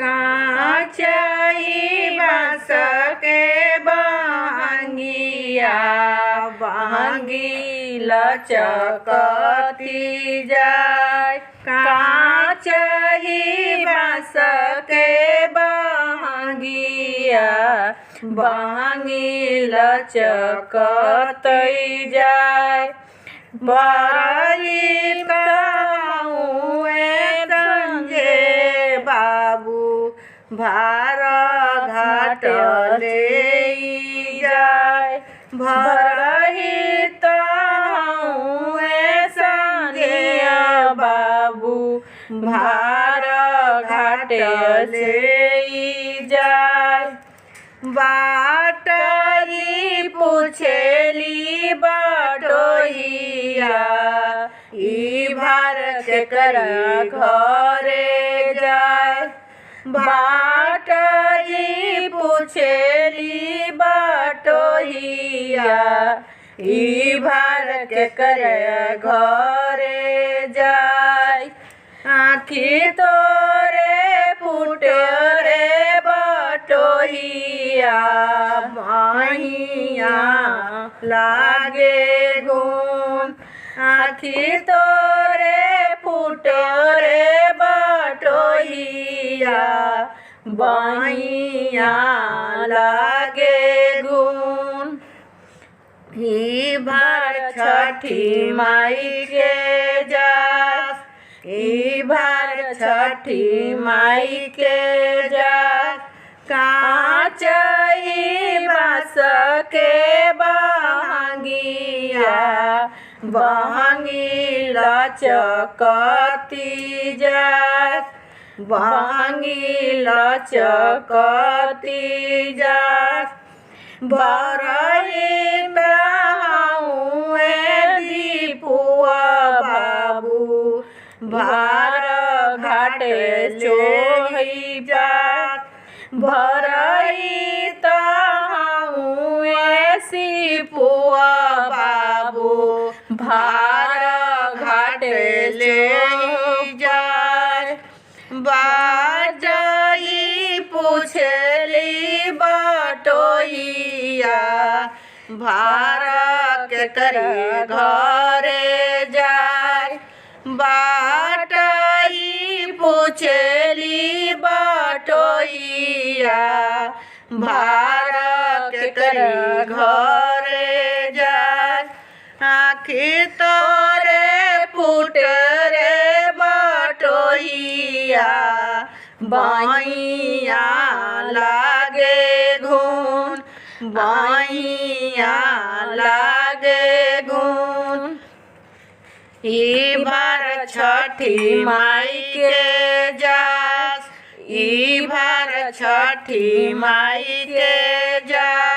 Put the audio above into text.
काचई बाँस के बहंगिया बहंगी लचकती जाय। काचई बाँस के बहंगिया बहंगी लचकती जाय। बरई कहूँए संगे बाबू भार घाट ले जाय। भरही कहूँए संगे बाबू भार घाट ले जाय। बाटई पूछेली बटोहिया ई भार केकर घरे जाय। बाटई पूछेली बटोहिया ई भार केकर घरे जाय। आँखी तोरे फूटे रे बटोहिया बहिया लागे घून। आँखी तोरे फूटे रे बटोहिया बहिया लागे घून। ई भार छठी माई के जास ई भार छठी माई के जास। काचई बाँस के बहंगिया बहंगी लचकती जास। बहंगी लचकती जास। बरही कहूँए दीपुआ बाबू भार घाट चोही जात। भरई कहूँए सिपुआ बाबू भार घाट ले जाय। बाजई पूछली बटोहिया भार केकर घरे जाय। बाटई पूछली बटोहिया भार केकर घरे जाय। आँखी तोरे फूटे रे बटोहिया बहिया लागे घून। बहिया लागे घून। ई भार छठी माई के जास ई भार छठी माई के जास।